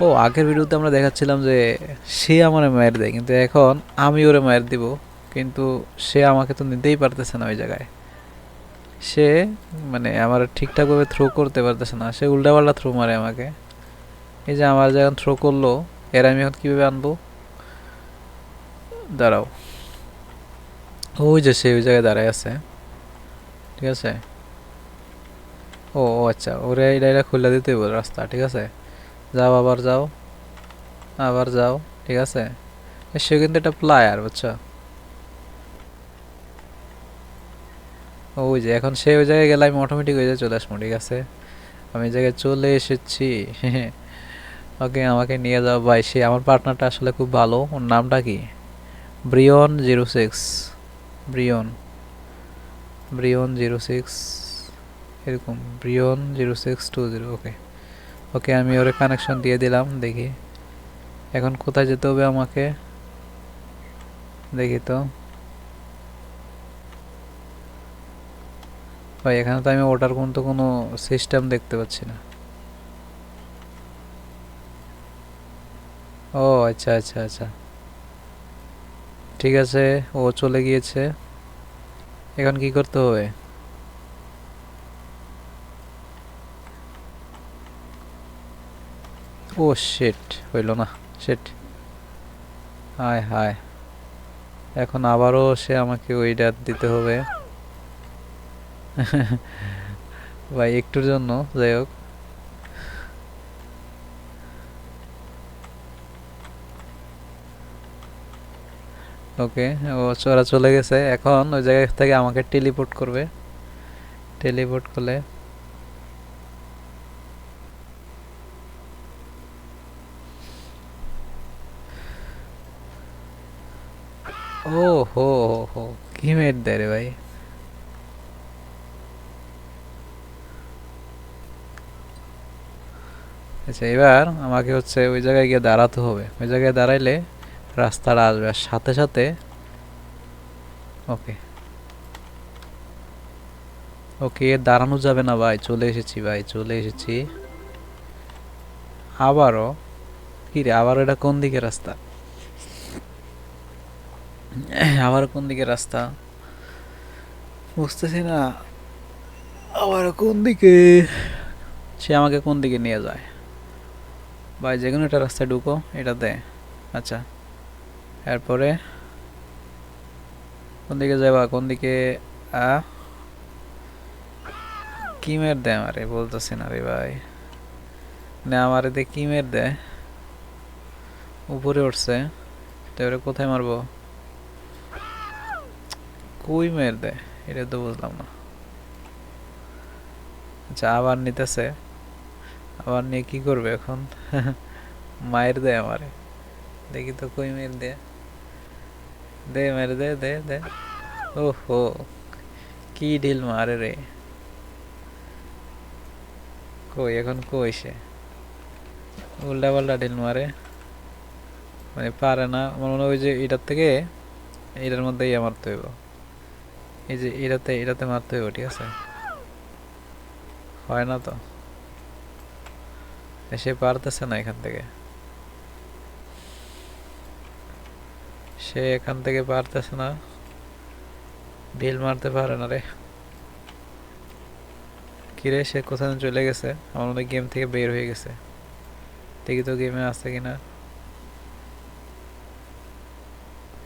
ও আগের ভিডিওতে আমরা দেখাচ্ছিলাম যে সে আমারে মায়ের দেয়, কিন্তু এখন আমি ওরে মায়ের দিব, কিন্তু সে আমাকে তো নিতেই পারতেছে না ওই জায়গায়। সে মানে আমার ঠিকঠাকভাবে থ্রো করতে পারতেছে না, সে উল্টাপাল্টা থ্রো মারে আমাকে। এই যে আমার যখন থ্রো করলো, এর আমি এখন কীভাবে আনবো? দাঁড়াও, ওই যে সে ওই জায়গায় দাঁড়ায় আছে, ঠিক আছে। ও ও আচ্ছা, ওরে এটা খুলে দিতে হইব রাস্তা, ঠিক আছে। যাও, আবার যাও, আবার যাও, ঠিক আছে। সে কিন্তু একটা প্লায়ার, বুঝছো। ওই যে এখন সে ওই জায়গায় গেলে আমি অটোমেটিক ওই জায়গায় চলে আসবো, ঠিক আছে। আমি এই জায়গায় চলে এসেছি। ওকে, আমাকে নিয়ে যাও ভাই। সে আমার পার্টনারটা আসলে খুব ভালো। ওর নামটা কি? ব্রিয়ন 06। ব্রিয়ন, ব্রিয়ন 06, এরকম ব্রিয়ন 0620। ওকে, ওকে, আমি ওরে কানেকশন দিয়ে দিলাম। দেখি এখন কোথায় যেতে হবে আমাকে, দেখি তো ভাই। এখানে তো আমি ওটার কোনো সিস্টেম দেখতে পাচ্ছি না। ও আচ্ছা আচ্ছা আচ্ছা, ঠিক আছে, ও চলে গিয়েছে। এখন কি করতে হবে? ও শিট, হইল না। শিট, হায় হায়। এখন আবারও সে আমাকে ওইটা দিতে হবে। ভাই একটুর জন্য, যাই হোক। ওকে, ও ওরা চলে গেছে। এখন ওই জায়গা থেকে আমাকে টেলিপোর্ট করবে। টেলিপোর্ট করলে ও হো হো হো, কি মেট দেয় রে ভাই। আচ্ছা, এবার আমাকে হচ্ছে ওই জায়গায় গিয়ে দাঁড়াতে হবে। ওই জায়গায় দাঁড়াইলে রাস্তাটা আসবে, আর সাথে সাথে ওকে ওকে, দাঁড়ানো যাবে না ভাই। চলে এসেছি ভাই, চলে এসেছি। আবারও কি রে, আবার এটা কোন দিকে রাস্তা? আবার কোন দিকে রাস্তা বুঝতেছি না। আবার কোন দিকে? সে আমাকে কোন দিকে নিয়ে যায় ভাই? যে কোনো একটা রাস্তায় ঢুকো এটাতে। আচ্ছা, এরপরে কোন দিকে যাবা, কোন দিকে? আ কি মের দেয় আমারে বলতেছি না রে ভাই। না, আমারে দিয়ে কি মের দেয়? উপরে উঠছে, তো এবারে কোথায় মারবো? কই মের দেয় এটা তো বুঝলাম না। আচ্ছা, আবার নিতেছে। আবার নিয়ে কি করবে এখন? মায়ের দেয় আমারে। দেখি তো কই মের দেয়। দে মেরে দে, দে দে। ওহো, কি ঢিল মারে রে। কই এখন, কই সে? উল্টা পাল্টা ঢিল মারে, মানে পারে না। আমার মনে হয় ওই যে এটার থেকে এটার মধ্যে ইয়ে মারতে হইব। এই যে এটাতে এটাতে মারতে হইব, ঠিক আছে। হয় না তো, সে পারতেছে না এখান থেকে। সে এখান থেকে পারতেছে না, ঢিল মারতে পারে না রে। কিরে, সে কোথায় চলে গেছে? আমার মনে হয় গেম থেকে বের হয়ে গেছে। দেখি তো গেমে আছে কিনা।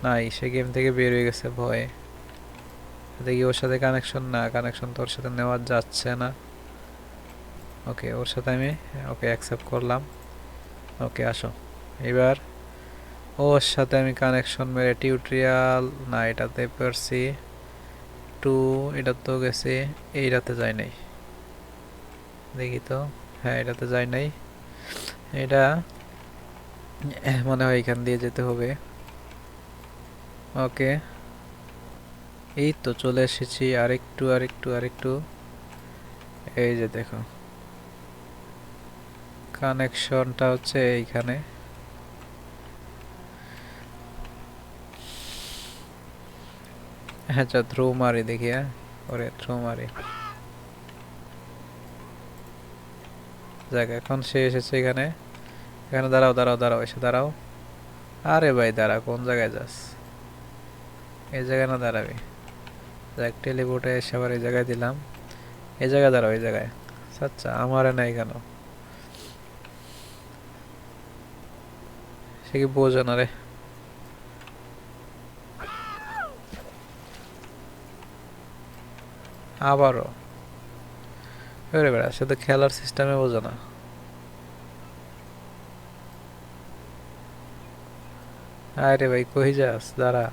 নাই, সে গেম থেকে বের হয়ে গেছে ভয়ে। দেখি ওর সাথে কানেকশন, না কানেকশন তো ওর সাথে নেওয়া যাচ্ছে না। ওকে, ওর সাথে আমি ওকে অ্যাকসেপ্ট করলাম। ওকে, আসো এবার। ওর সাথে আমি কানেকশন মেরে টিউটোরিয়াল, না এটাতে পারছি টু, এটা তো গেছি, এইটাতে যাই নাই। দেখি তো, হ্যাঁ এটাতে যাই নাই। এটা মনে হয় এখান দিয়ে যেতে হবে। ওকে, এই তো চলে এসেছি। আরেকটু আরেকটু আরেকটু, এই যে দেখো কানেকশনটা হচ্ছে এইখানে। হ্যাঁ, থ্রো মারি দেখি। হ্যাঁ, ওরে থ্রো মারি। দেখ এখন সে এসেছে এখানে। এখানে দাঁড়াও দাঁড়াও দাঁড়াও, এসে দাঁড়াও। আরে ভাই দাঁড়া, কোন জায়গায় যাস? এই জায়গায় না দাঁড়াবি? দেখ টেলিপোর্টে এসে আবার এই জায়গায় দিলাম। এই জায়গায় দাঁড়াও, এই জায়গায়। আচ্ছা আমারে নাই কেন? সে কি বোঝে না রে? আবারও ওরে বেড়া, সে তো খেলার সিস্টেমে বোঝে না। আরে ভাই কই যাস, দাঁড়া।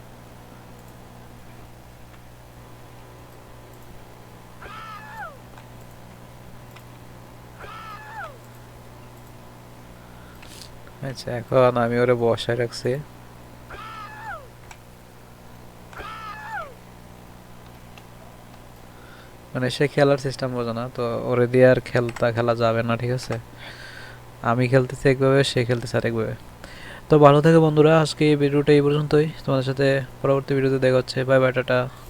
আচ্ছা এখন আমি ওরে বসায় রাখছি। মানে সে খেলার সিস্টেম বোঝে না তো, ওরে দিয়ে আর খেলা যাবে না, ঠিক আছে? আমি খেলতেছি একভাবে, সে খেলতেছে আরেকভাবে। তো ভালো থেকে বন্ধুরা, আজকে এই ভিডিওটা এই পর্যন্তই। তোমাদের সাথে পরবর্তী ভিডিওতে দেখা হচ্ছে। Bye bye, tata.